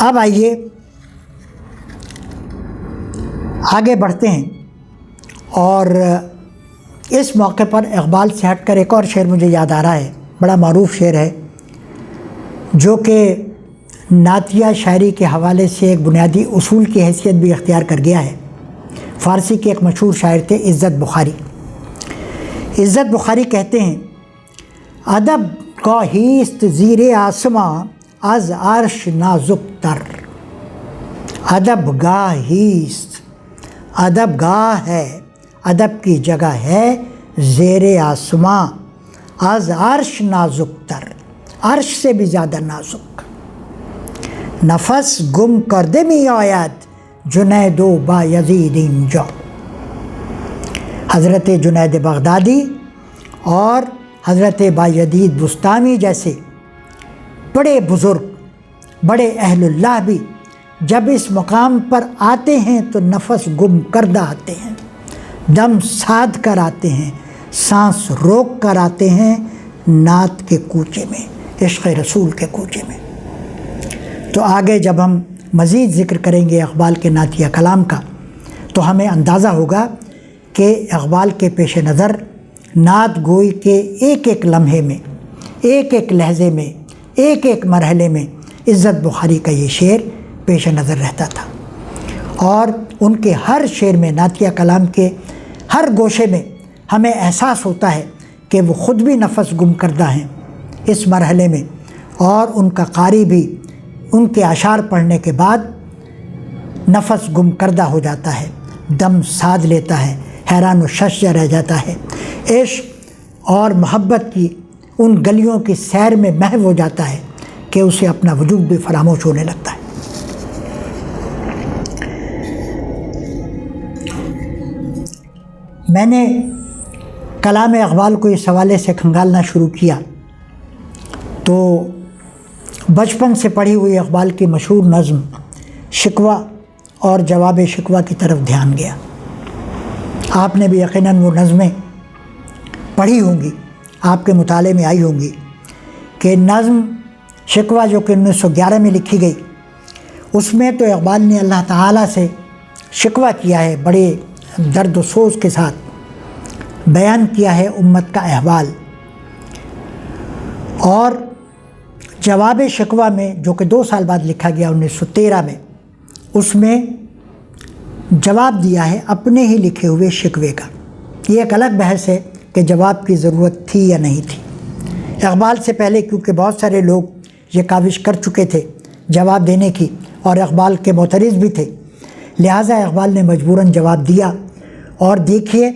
اب آئیے آگے بڑھتے ہیں، اور اس موقع پر اقبال سے ہٹ کر ایک اور شعر مجھے یاد آ رہا ہے، بڑا معروف شعر ہے جو کہ نعتیہ شاعری کے حوالے سے ایک بنیادی اصول کی حیثیت بھی اختیار کر گیا ہے۔ فارسی کے ایک مشہور شاعر تھے عزت بخاری۔ عزت بخاری کہتے ہیں، ادب گاہیست زیر آسماں از عرش نازک تر۔ ادب گاہیست، ادب گاہ ہے، ادب کی جگہ ہے زیر آسماں از عرش نازک تر، عرش سے بھی زیادہ نازک۔ نفس گم کرده می آید جنید و بایزید اینجا۔ حضرت جنید بغدادی اور حضرت بایزید بسطامی جیسے بڑے بزرگ، بڑے اہل اللہ بھی جب اس مقام پر آتے ہیں تو نفس گم کردہ آتے ہیں، دم ساد کر آتے ہیں، سانس روک کر آتے ہیں نعت کے کوچے میں، عشق رسول کے کوچے میں۔ تو آگے جب ہم مزید ذکر کریں گے اقبال کے نعتیہ کلام کا تو ہمیں اندازہ ہوگا کہ اقبال کے پیش نظر نعت گوئی کے ایک ایک لمحے میں، ایک ایک لہجے میں، ایک ایک مرحلے میں عزت بخاری کا یہ شعر پیش نظر رہتا تھا، اور ان کے ہر شعر میں، نعتیہ کلام کے ہر گوشے میں ہمیں احساس ہوتا ہے کہ وہ خود بھی نفس گم کردہ ہیں اس مرحلے میں، اور ان کا قاری بھی ان کے اشعار پڑھنے کے بعد نفس گم کردہ ہو جاتا ہے، دم ساد لیتا ہے، حیران و شش رہ جاتا ہے، عشق اور محبت کی ان گلیوں کی سیر میں محو ہو جاتا ہے کہ اسے اپنا وجود بھی فراموش ہونے لگتا ہے۔ میں نے کلام اقبال کو اس حوالے سے کھنگالنا شروع کیا تو بچپن سے پڑھی ہوئی اقبال کی مشہور نظم شکوہ اور جواب شکوہ کی طرف دھیان گیا۔ آپ نے بھی یقیناً وہ نظمیں پڑھی ہوں گی، آپ کے مطالعے میں آئی ہوں گی کہ نظم شکوہ جو کہ 1911 میں لکھی گئی، اس میں تو اقبال نے اللہ تعالیٰ سے شکوہ کیا ہے، بڑے درد و سوز کے ساتھ بیان کیا ہے امت کا احوال، اور جواب شکوہ میں جو کہ 2 سال بعد لکھا گیا 1913 میں، اس میں جواب دیا ہے اپنے ہی لکھے ہوئے شکوے کا۔ یہ ایک الگ بحث ہے کہ جواب کی ضرورت تھی یا نہیں تھی۔ اقبال سے پہلے کیونکہ بہت سارے لوگ یہ کاوش کر چکے تھے جواب دینے کی، اور اقبال کے معترض بھی تھے، لہٰذا اقبال نے مجبوراً جواب دیا، اور دیکھیے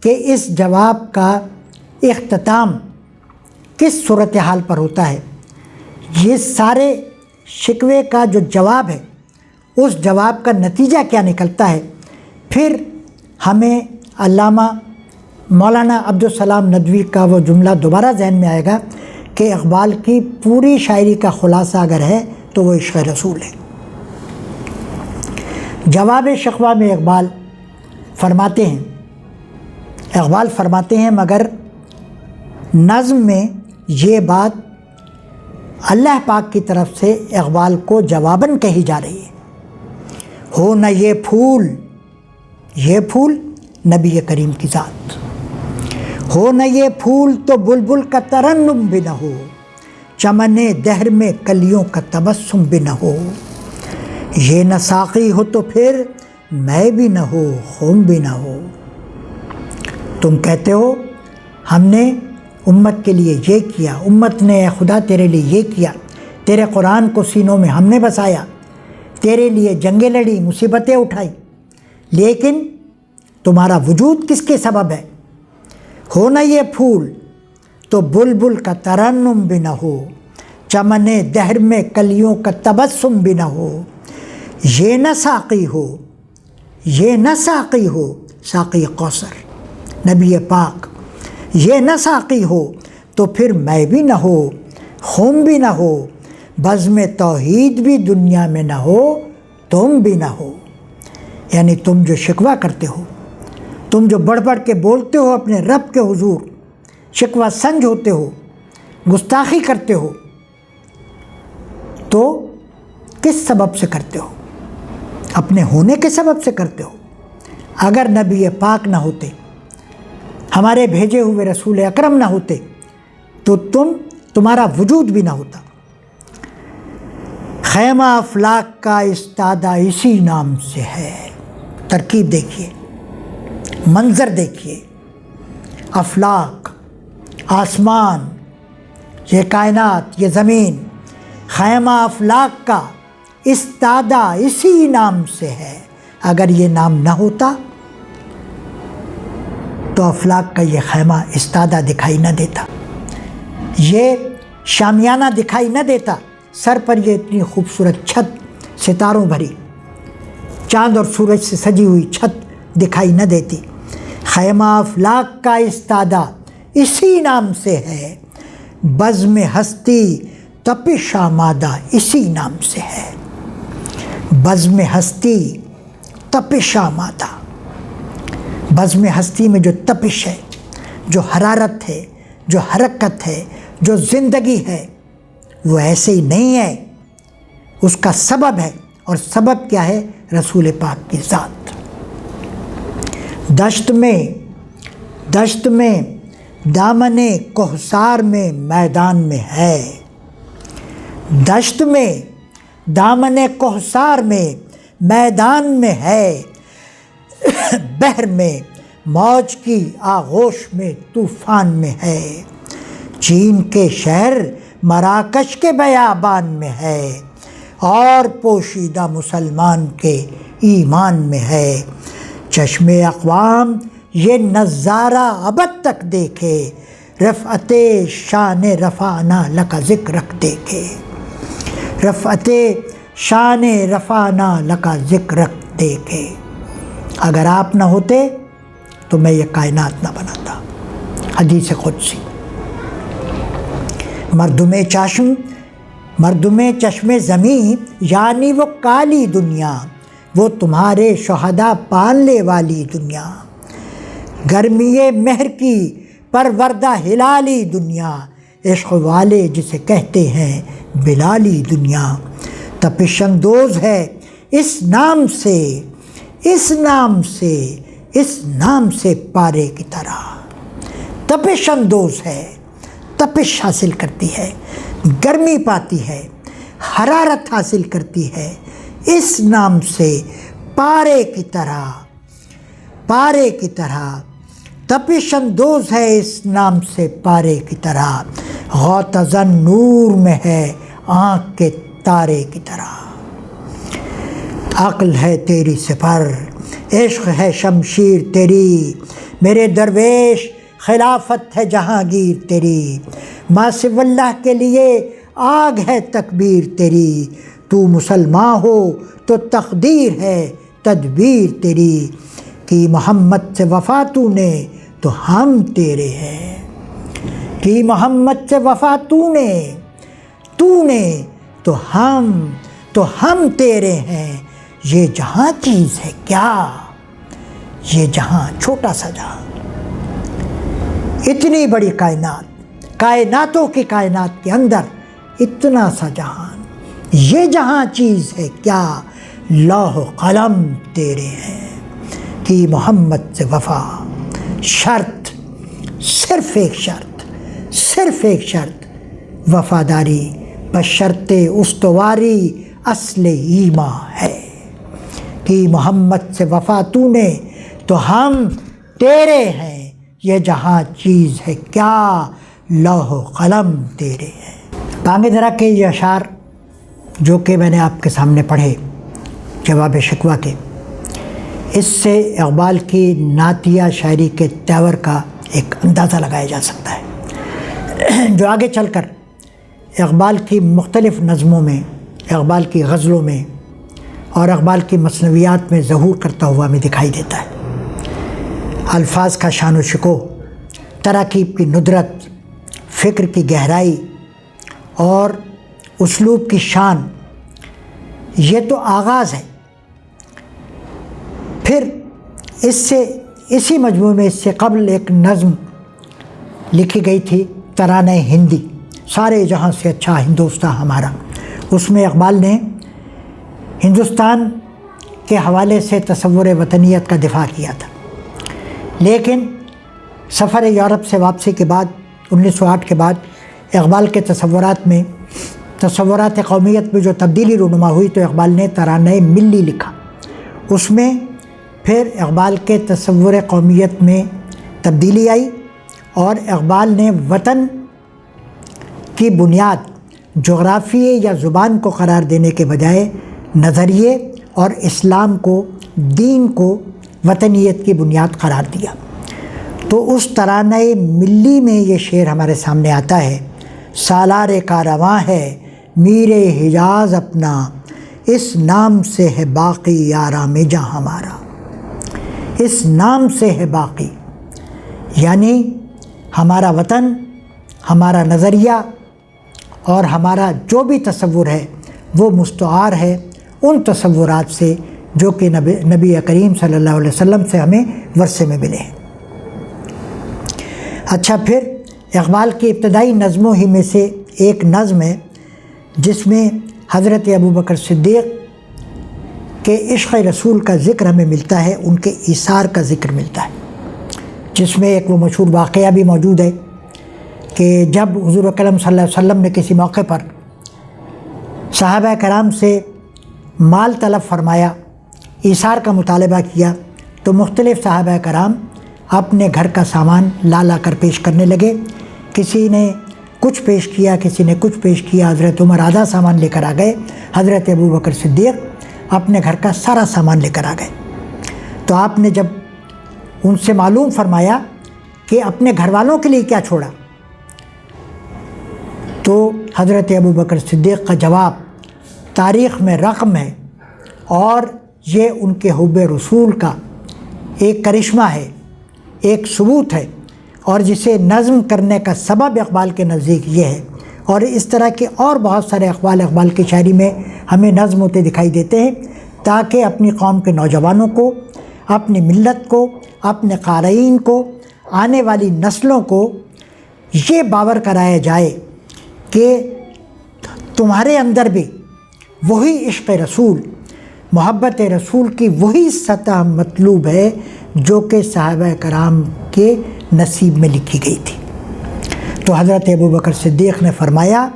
کہ اس جواب کا اختتام کس صورتحال پر ہوتا ہے۔ یہ سارے شکوے کا جو جواب ہے، اس جواب کا نتیجہ کیا نکلتا ہے، پھر ہمیں علامہ مولانا عبدالسلام ندوی کا وہ جملہ دوبارہ ذہن میں آئے گا کہ اقبال کی پوری شاعری کا خلاصہ اگر ہے تو وہ عشق رسول ہے۔ جواب شکوہ میں اقبال فرماتے ہیں مگر نظم میں یہ بات اللہ پاک کی طرف سے اقبال کو جواباً کہی جا رہی ہے، ہو نہ یہ پھول نبی کریم کی ذات، ہو نہ یہ پھول تو بلبل کا ترنم بھی نہ ہو، چمن دہر میں کلیوں کا تبسم بھی نہ ہو، یہ نہ ساقی ہو تو پھر میں بھی نہ ہو، خم بھی نہ ہو۔ تم کہتے ہو ہم نے امت کے لیے یہ کیا، امت نے اے خدا تیرے لیے یہ کیا، تیرے قرآن کو سینوں میں ہم نے بسایا، تیرے لیے جنگیں لڑی، مصیبتیں اٹھائی، لیکن تمہارا وجود کس کے سبب ہے؟ ہو نہ یہ پھول تو بلبل کا ترنم بھی نہ ہو، چمن دہر میں کلیوں کا تبسم بھی نہ ہو، یہ نہ ساقی ہو ساقی کوثر نبی پاک، یہ نہ ساقی ہو تو پھر میں بھی نہ ہو، خم بھی نہ ہو، بزم توحید بھی دنیا میں نہ ہو، تم بھی نہ ہو۔ یعنی تم جو شکوہ کرتے ہو، تم جو بڑھ بڑھ کے بولتے ہو اپنے رب کے حضور، شکوہ سنج ہوتے ہو، گستاخی کرتے ہو، تو کس سبب سے کرتے ہو؟ اپنے ہونے کے سبب سے کرتے ہو۔ اگر نبی پاک نہ ہوتے، ہمارے بھیجے ہوئے رسول اکرم نہ ہوتے تو تمہارا وجود بھی نہ ہوتا۔ خیمہ افلاک کا استادہ اسی نام سے ہے۔ ترکیب دیکھیے، منظر دیکھیے، افلاک، آسمان، یہ کائنات، یہ زمین، خیمہ افلاک کا استادہ اسی نام سے ہے۔ اگر یہ نام نہ ہوتا تو افلاک کا یہ خیمہ استادہ دکھائی نہ دیتا، یہ شامیانہ دکھائی نہ دیتا، سر پر یہ اتنی خوبصورت چھت ستاروں بھری، چاند اور سورج سے سجی ہوئی چھت دکھائی نہ دیتی۔ خیمہ افلاک کا استادہ اسی نام سے ہے، بزم ہستی تپش آمادہ اسی نام سے ہے۔ بزم ہستی تپش آمادہ، بزم ہستی میں جو تپش ہے، جو حرارت ہے، جو حرکت ہے، جو زندگی ہے، وہ ایسے ہی نہیں ہے، اس کا سبب ہے، اور سبب کیا ہے؟ رسول پاک کی ذات۔ دشت میں دامن کوہسار میں میدان میں ہے، دشت میں دامن کوہسار میں میدان میں ہے، بحر میں موج کی آغوش میں طوفان میں ہے، چین کے شہر مراکش کے بیابان میں ہے، اور پوشیدہ مسلمان کے ایمان میں ہے۔ چشم اقوام یہ نظارہ ابد تک دیکھے، رفعت شان رفعنا لکا ذکرک دیکھے، رفعت شان رفعنا لکا ذکرک دیکھے۔ اگر آپ نہ ہوتے تو میں یہ کائنات نہ بناتا۔ حدیث قدسی۔ مردم چشم زمین یعنی وہ کالی دنیا، وہ تمہارے شہداء پالنے والی دنیا، گرمی مہر کی پروردہ ہلالی دنیا، عشق والے جسے کہتے ہیں بلالی دنیا، تپش اندوز ہے اس نام سے، اس نام سے، اس نام سے پارے کی طرح، تپش اندوز ہے، تپش حاصل کرتی ہے، گرمی پاتی ہے، حرارت حاصل کرتی ہے، اس نام سے پارے کی طرح، پارے کی طرح، تپش اندوز ہے اس نام سے پارے کی طرح، غوطہ نور میں ہے آنکھ کے تارے کی طرح۔ عقل ہے تیری سپر، عشق ہے شمشیر تیری، میرے درویش خلافت ہے جہانگیر تیری، ما سوی اللہ کے لیے آگ ہے تکبیر تیری، تو مسلمان ہو تو تقدیر ہے تدبیر تیری، کہ محمد سے وفا تو نے تو ہم تیرے ہیں، کہ محمد سے وفا تو نے تو ہم تیرے ہیں۔ یہ جہاں چیز ہے کیا، یہ جہاں چھوٹا سا جہاں، اتنی بڑی کائنات، کائناتوں کی کائنات کے اندر اتنا سا جہان، یہ جہاں چیز ہے کیا، لوح و قلم تیرے ہیں، کہ محمد سے وفا۔ شرط، صرف ایک شرط، صرف ایک شرط، وفاداری بشرط استواری اصل ایمان ہے، کہ محمد سے وفا تو نے تو ہم تیرے ہیں، یہ جہاں چیز ہے کیا، لوح و قلم تیرے ہیں۔ بانگ درا کے یہ اشعار جو کہ میں نے آپ کے سامنے پڑھے جواب شکوہ کے، اس سے اقبال کی نعتیہ شاعری کے تیور کا ایک اندازہ لگایا جا سکتا ہے، جو آگے چل کر اقبال کی مختلف نظموں میں، اقبال کی غزلوں میں اور اقبال کی مثنویات میں ظہور کرتا ہوا ہمیں دکھائی دیتا ہے۔ الفاظ کا شان و شکوہ، تراکیب کی ندرت، فکر کی گہرائی اور اسلوب کی شان، یہ تو آغاز ہے۔ پھر اسی مجموعے میں اس سے قبل ایک نظم لکھی گئی تھی، ترانہ ہندی، سارے جہاں سے اچھا ہندوستاں ہمارا، اس میں اقبال نے ہندوستان کے حوالے سے تصور وطنیت کا دفاع کیا تھا، لیکن سفر یورپ سے واپسی کے بعد 1908 کے بعد اقبال کے تصورات قومیت میں جو تبدیلی رونما ہوئی تو اقبال نے ترانۂ ملی لکھا۔ اس میں پھر اقبال کے تصور قومیت میں تبدیلی آئی اور اقبال نے وطن کی بنیاد جغرافیے یا زبان کو قرار دینے کے بجائے نظریے اور اسلام کو، دین کو وطنیت کی بنیاد قرار دیا۔ تو اس ترانۂ ملی میں یہ شعر ہمارے سامنے آتا ہے، سالار کارواں ہے میر حجاز اپنا، اس نام سے ہے باقی آرام جاں ہمارا۔ اس نام سے ہے باقی، یعنی ہمارا وطن، ہمارا نظریہ اور ہمارا جو بھی تصور ہے وہ مستعار ہے ان تصورات سے جو کہ نبی کریم صلی اللہ علیہ وسلم سے ہمیں ورثے میں ملے ہیں۔ اچھا، پھر اقبال کی ابتدائی نظموں ہی میں سے ایک نظم ہے جس میں حضرت ابوبکر صدیق کے عشق رسول کا ذکر ہمیں ملتا ہے، ان کے ایثار کا ذکر ملتا ہے، جس میں ایک وہ مشہور واقعہ بھی موجود ہے کہ جب حضور اکرم صلی اللہ علیہ وسلم نے کسی موقع پر صحابہ کرام سے مال طلب فرمایا، ایثار کا مطالبہ کیا، تو مختلف صحابہ کرام اپنے گھر کا سامان لا کر پیش کرنے لگے۔ کسی نے کچھ پیش کیا، کسی نے کچھ پیش کیا۔ حضرت عمر آدھا سامان لے کر آ گئے، حضرت ابوبکر صدیق اپنے گھر کا سارا سامان لے کر آ گئے۔ تو آپ نے جب ان سے معلوم فرمایا کہ اپنے گھر والوں کے لیے کیا چھوڑا، تو حضرت ابوبکر صدیق کا جواب تاریخ میں رقم ہے اور یہ ان کے حب رسول کا ایک کرشمہ ہے، ایک ثبوت ہے، اور جسے نظم کرنے کا سبب اقبال کے نزدیک یہ ہے۔ اور اس طرح کے اور بہت سارے اقبال کی شاعری میں ہمیں نظم ہوتے دکھائی دیتے ہیں، تاکہ اپنی قوم کے نوجوانوں کو، اپنی ملت کو، اپنے قارئین کو، آنے والی نسلوں کو یہ باور کرایا جائے کہ تمہارے اندر بھی وہی عشق رسول، محبت رسول کی وہی سطح مطلوب ہے جو کہ صحابہ کرام کے نصیب میں لکھی گئی تھی۔ تو حضرت ابوبکر صدیق نے فرمایا،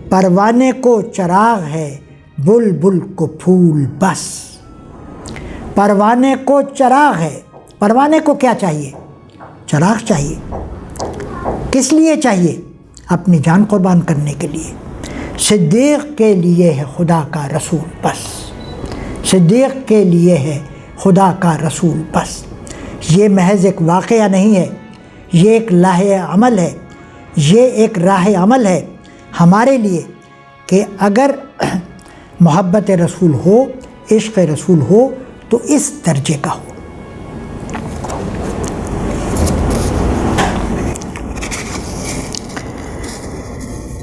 پروانے کو چراغ ہے بلبل کو پھول بس۔ پروانے کو چراغ ہے، پروانے کو کیا چاہیے؟ چراغ چاہیے۔ کس لیے چاہیے؟ اپنی جان قربان کرنے کے لیے۔ صدیق کے لیے ہے خدا کا رسول بس، صدیق کے لیے ہے خدا کا رسول بس۔ یہ محض ایک واقعہ نہیں ہے، یہ ایک عمل ہے، یہ ایک راہ عمل ہے ہمارے لیے کہ اگر محبت رسول ہو، عشق رسول ہو تو اس درجے کا ہو۔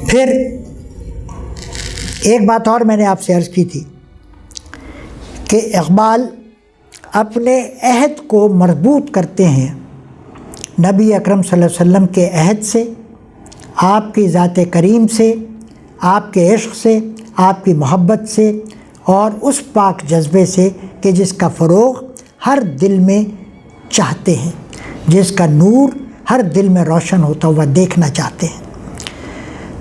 پھر ایک بات اور میں نے آپ سے عرض کی تھی کہ اقبال اپنے عہد کو مربوط کرتے ہیں نبی اکرم صلی اللہ علیہ وسلم کے عہد سے، آپ کی ذات کریم سے، آپ کے عشق سے، آپ کی محبت سے، اور اس پاک جذبے سے کہ جس کا فروغ ہر دل میں چاہتے ہیں، جس کا نور ہر دل میں روشن ہوتا ہوا دیکھنا چاہتے ہیں۔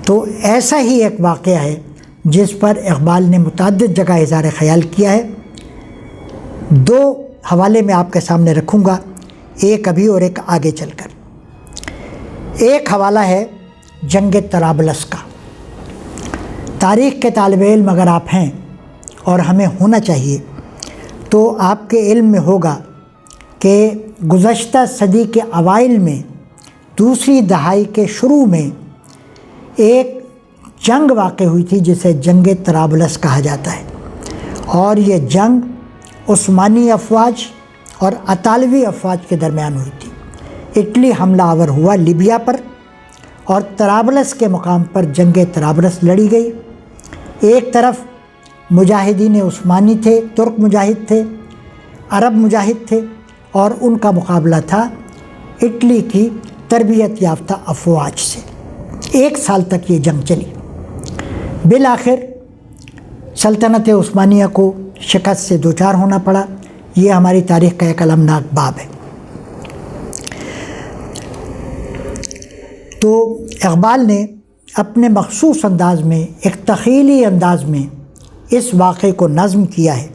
تو ایسا ہی ایک واقعہ ہے جس پر اقبال نے متعدد جگہ اظہار خیال کیا ہے۔ دو حوالے میں آپ کے سامنے رکھوں گا، ایک ابھی اور ایک آگے چل کر۔ ایک حوالہ ہے جنگ طرابلس کا۔ تاریخ کے طالب علم اگر آپ ہیں، اور ہمیں ہونا چاہیے، تو آپ کے علم میں ہوگا کہ گزشتہ صدی کے اوائل میں، دوسری دہائی کے شروع میں ایک جنگ واقع ہوئی تھی جسے جنگ طرابلس کہا جاتا ہے، اور یہ جنگ عثمانی افواج اور اطالوی افواج کے درمیان ہوئی تھی۔ اٹلی حملہ آور ہوا لیبیا پر، اور طرابلس کے مقام پر جنگ طرابلس لڑی گئی۔ ایک طرف مجاہدین عثمانی تھے، ترک مجاہد تھے، عرب مجاہد تھے، اور ان کا مقابلہ تھا اٹلی کی تربیت یافتہ افواج سے۔ 1 سال تک یہ جنگ چلی۔ بالآخر سلطنت عثمانیہ کو شکست سے دوچار ہونا پڑا. یہ ہماری تاریخ کا ایک المناک باب ہے. تو اقبال نے اپنے مخصوص انداز میں، ایک تخیلی انداز میں اس واقعے کو نظم کیا ہے،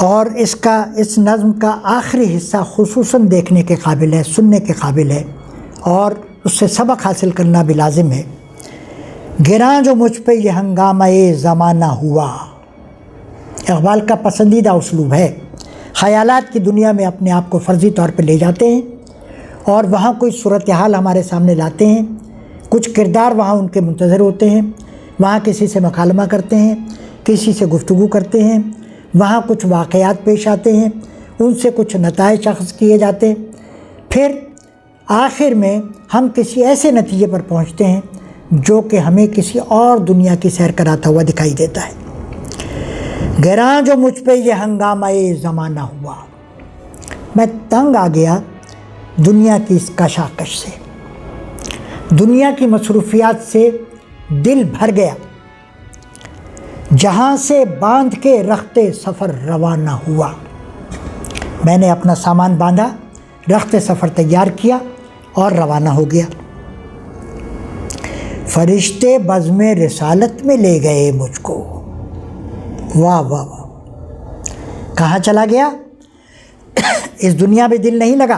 اور اس نظم کا آخری حصہ خصوصاً دیکھنے کے قابل ہے، سننے کے قابل ہے، اور اس سے سبق حاصل کرنا بھی لازم ہے. گراں جو مجھ پہ یہ ہنگامہ زمانہ ہوا. اقبال کا پسندیدہ اسلوب ہے. خیالات کی دنیا میں اپنے آپ کو فرضی طور پہ لے جاتے ہیں اور وہاں کوئی صورتحال ہمارے سامنے لاتے ہیں، کچھ کردار وہاں ان کے منتظر ہوتے ہیں، وہاں کسی سے مکالمہ کرتے ہیں، کسی سے گفتگو کرتے ہیں، وہاں کچھ واقعات پیش آتے ہیں، ان سے کچھ نتائج اخذ کیے جاتے ہیں، پھر آخر میں ہم کسی ایسے نتیجے پر پہنچتے ہیں جو کہ ہمیں کسی اور دنیا کی سیر کراتا ہوا دکھائی دیتا ہے. گراں جو مجھ پہ یہ ہنگامہ زمانہ ہوا. میں تنگ آ گیا دنیا کی اس کشاکش سے، دنیا کی مصروفیات سے دل بھر گیا. جہاں سے باندھ کے رخت سفر روانہ ہوا. میں نے اپنا سامان باندھا، رخت سفر تیار کیا اور روانہ ہو گیا. فرشتے بزم رسالت میں لے گئے مجھ کو. واہ واہ واہ. کہاں چلا گیا؟ اس دنیا میں دل نہیں لگا.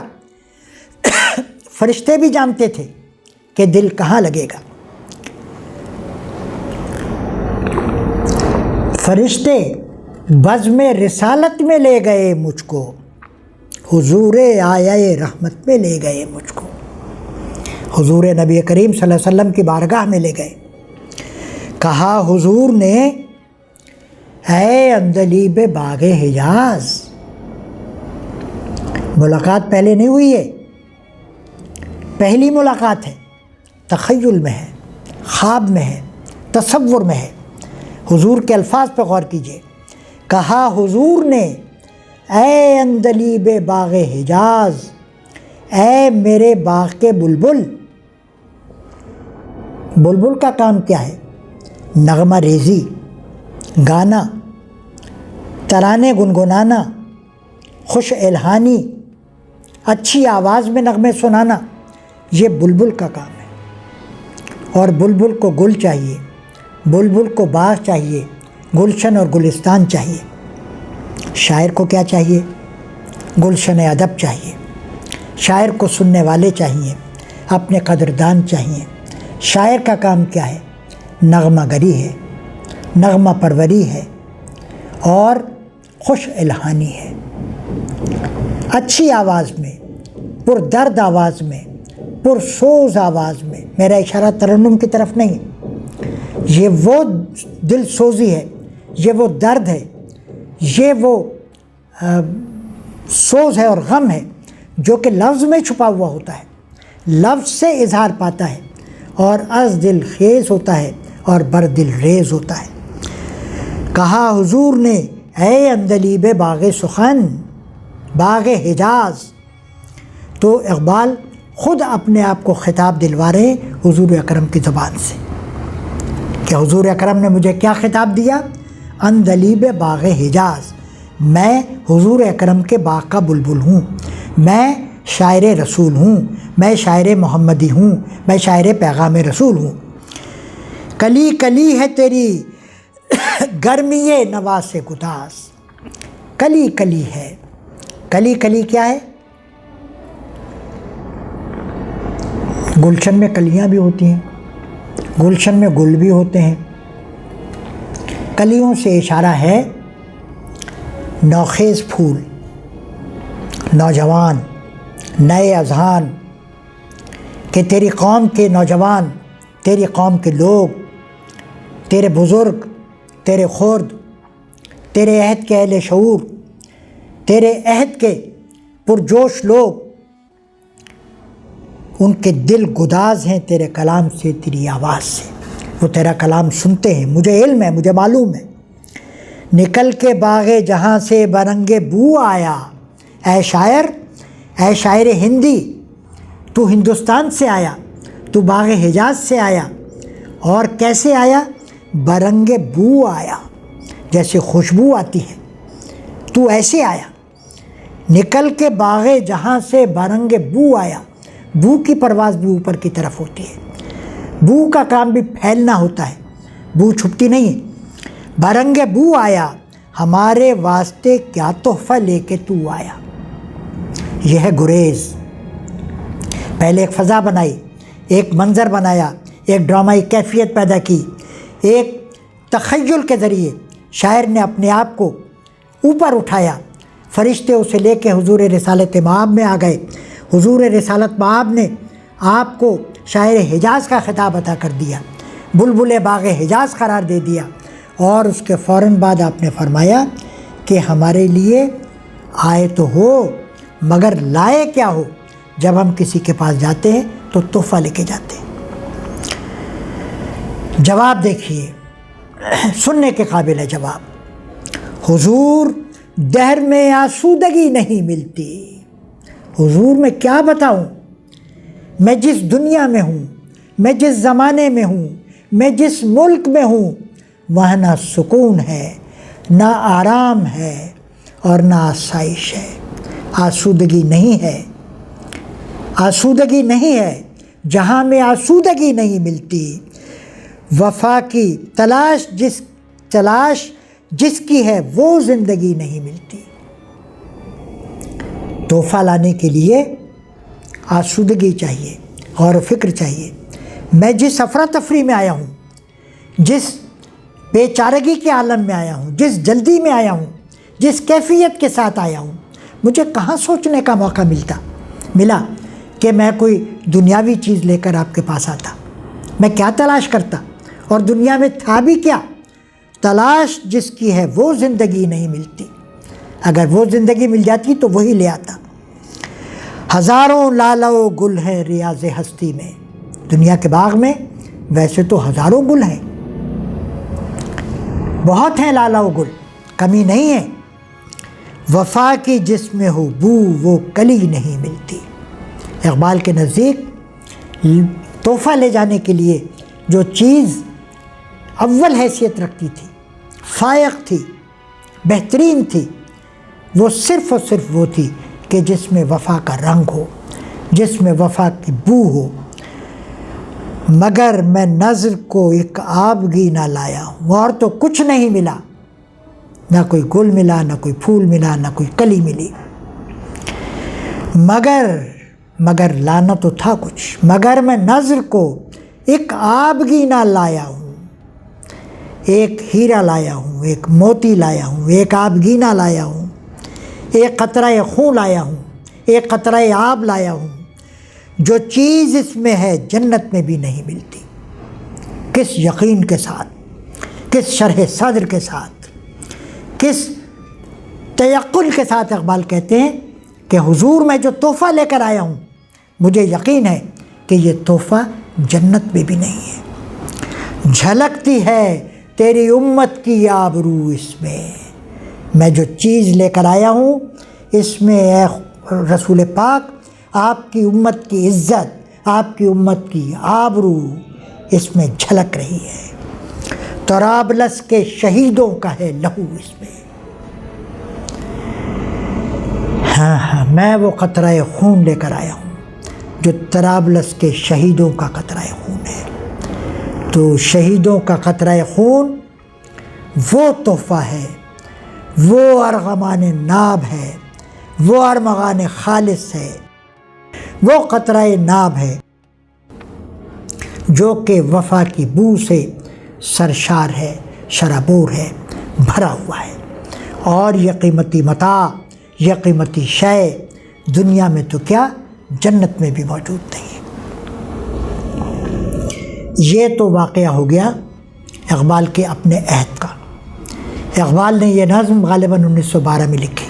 فرشتے بھی جانتے تھے کہ دل کہاں لگے گا. فرشتے بزم رسالت میں لے گئے مجھ کو، حضور آیہ رحمت میں لے گئے مجھ کو. حضور نبی کریم صلی اللہ علیہ وسلم کی بارگاہ میں لے گئے. کہا حضور نے، اے عندلیب باغ حجاز. ملاقات پہلے نہیں ہوئی ہے، پہلی ملاقات ہے، تخیل میں ہے، خواب میں ہے، تصور میں ہے. حضور کے الفاظ پہ غور کیجئے. کہا حضور نے، اے عندلیب باغ حجاز، اے میرے باغ کے بلبل. بلبل کا کام کیا ہے؟ نغمہ ریزی، گانا، ترانے گنگنانا، خوش الہانی، اچھی آواز میں نغمے سنانا، یہ بلبل کا کام ہے. اور بلبل کو گل چاہیے، بلبل کو باغ چاہیے، گلشن اور گلستان چاہیے. شاعر کو کیا چاہیے؟ گلشن ادب چاہیے. شاعر کو سننے والے چاہیے، اپنے قدردان چاہیے. شاعر کا کام کیا ہے؟ نغمہ گری ہے، نغمہ پروری ہے اور خوش الہانی ہے. اچھی آواز میں، پر درد آواز میں، پر سوز آواز میں. میرا اشارہ ترنم کی طرف نہیں، یہ وہ دل سوزی ہے، یہ وہ درد ہے، یہ وہ سوز ہے اور غم ہے جو کہ لفظ میں چھپا ہوا ہوتا ہے، لفظ سے اظہار پاتا ہے اور از دل خیز ہوتا ہے اور بر دل ریز ہوتا ہے. کہا حضور نے، اے عندلیب باغ سخن، باغ حجاز. تو اقبال خود اپنے آپ کو خطاب دلوا رہے ہیں حضور اکرم کی زبان سے کہ حضور اکرم نے مجھے کیا خطاب دیا؟ عندلیب باغ حجاز. میں حضور اکرم کے باغ کا بلبل ہوں، میں شاعر رسول ہوں، میں شاعر محمدی ہوں، میں شاعر پیغام رسول ہوں. کلی کلی ہے تیری گرمی نواز گداز. کلی کلی ہے. کلی کلی کیا ہے؟ گلشن میں کلیاں بھی ہوتی ہیں، گلشن میں گل بھی ہوتے ہیں. کلیوں سے اشارہ ہے نوخیز پھول، نوجوان، نئے اذہان، کہ تیری قوم کے نوجوان، تیری قوم کے لوگ، تیرے بزرگ، تیرے خرد، تیرے عہد کے اہل شعور، تیرے عہد کے پرجوش لوگ، ان کے دل گداز ہیں تیرے کلام سے، تیری آواز سے. وہ تیرا کلام سنتے ہیں. مجھے علم ہے، مجھے معلوم ہے. نکل کے باغ جہاں سے برنگ بو آیا. اے شاعر، اے شاعر ہندی، تو ہندوستان سے آیا، تو باغ حجاز سے آیا. اور کیسے آیا؟ برنگ بو آیا، جیسے خوشبو آتی ہے تو ایسے آیا، نکل کے باغ جہاں سے برنگ بو آیا۔ بو کی پرواز بھی اوپر کی طرف ہوتی ہے، بو کا کام بھی پھیلنا ہوتا ہے، بو چھپتی نہیں ہے۔ برنگ بو آیا، ہمارے واسطے کیا تحفہ لے کے تو آیا۔ یہ ہے گریز۔ پہلے ایک فضا بنائی، ایک منظر بنایا، ایک ڈرامائی کیفیت پیدا کی، ایک تخیل کے ذریعے شاعر نے اپنے آپ کو اوپر اٹھایا۔ فرشتے اسے لے کے حضور رسالت مآب میں آ گئے، حضور رسالت مآب نے آپ کو شاعر حجاز کا خطاب عطا کر دیا، بلبل باغ حجاز قرار دے دیا، اور اس کے فوراً بعد آپ نے فرمایا کہ ہمارے لیے آئے تو ہو مگر لائے کیا ہو۔ جب ہم کسی کے پاس جاتے ہیں تو تحفہ لے کے جاتے ہیں۔ جواب دیکھیے، سننے کے قابل ہے جواب۔ حضور دہر میں آسودگی نہیں ملتی۔ حضور میں کیا بتاؤں، میں جس دنیا میں ہوں، میں جس زمانے میں ہوں، میں جس ملک میں ہوں، وہاں نہ سکون ہے، نہ آرام ہے، اور نہ آسائش ہے۔ آسودگی نہیں ہے، آسودگی نہیں ہے۔ جہاں میں آسودگی نہیں ملتی، وفا کی تلاش جس کی ہے وہ زندگی نہیں ملتی۔ تحفہ لانے کے لیے آسودگی چاہیے، غور و فکر چاہیے۔ میں جس افراتفری میں آیا ہوں، جس بے چارگی کے عالم میں آیا ہوں، جس جلدی میں آیا ہوں، جس کیفیت کے ساتھ آیا ہوں، مجھے کہاں سوچنے کا موقع ملا کہ میں کوئی دنیاوی چیز لے کر آپ کے پاس آتا۔ میں کیا تلاش کرتا، اور دنیا میں تھا بھی کیا؟ تلاش جس کی ہے وہ زندگی نہیں ملتی۔ اگر وہ زندگی مل جاتی تو وہی لے آتا۔ ہزاروں لالہ و گل ہیں ریاض ہستی میں۔ دنیا کے باغ میں ویسے تو ہزاروں گل ہیں، بہت ہیں لالہ و گل، کمی نہیں ہے۔ وفا کی جس میں ہو بو وہ کلی نہیں ملتی۔ اقبال کے نزدیک تحفہ لے جانے کے لیے جو چیز اول حیثیت رکھتی تھی، فائق تھی، بہترین تھی، وہ صرف اور صرف وہ تھی کہ جس میں وفا کا رنگ ہو، جس میں وفا کی بو ہو۔ مگر میں نظر کو ایک آبگی نہ لایا ہوں، اور تو کچھ نہیں ملا، نہ کوئی گل ملا، نہ کوئی پھول ملا، نہ کوئی کلی ملی۔ مگر لانا تو تھا کچھ، مگر میں نظر کو ایک آبگی نہ لایا ہوں، ایک ہیرا لایا ہوں، ایک موتی لایا ہوں، ایک آبگینہ لایا ہوں، ایک قطرہ خون لایا ہوں، ایک قطرہ آب لایا ہوں، جو چیز اس میں ہے جنت میں بھی نہیں ملتی۔ کس یقین کے ساتھ، کس شرح صدر کے ساتھ، کس تیقن کے ساتھ اقبال کہتے ہیں کہ حضور میں جو تحفہ لے کر آیا ہوں، مجھے یقین ہے کہ یہ تحفہ جنت میں بھی نہیں ہے۔ جھلکتی ہے تیری امت کی آبرو اس میں جو چیز لے کر آیا ہوں، اس میں اے رسول پاک آپ کی امت کی عزت، آپ کی امت کی آبرو اس میں جھلک رہی ہے۔ طرابلس کے شہیدوں کا ہے لہو اس میں۔ ہاں میں وہ قطرہ خون لے کر آیا ہوں جو طرابلس کے شہیدوں کا قطرہ خون ہے۔ تو شہیدوں کا قطرہ خون وہ تحفہ ہے، وہ ارغمان ناب ہے، وہ ارمغان خالص ہے، وہ قطرہ ناب ہے جو کہ وفا کی بو سے سرشار ہے، شرابور ہے، بھرا ہوا ہے۔ اور یہ قیمتی متاع، یہ قیمتی شے دنیا میں تو کیا جنت میں بھی موجود نہیں ہے۔ یہ تو واقعہ ہو گیا اقبال کے اپنے عہد کا۔ اقبال نے یہ نظم غالباً 1912 میں لکھی۔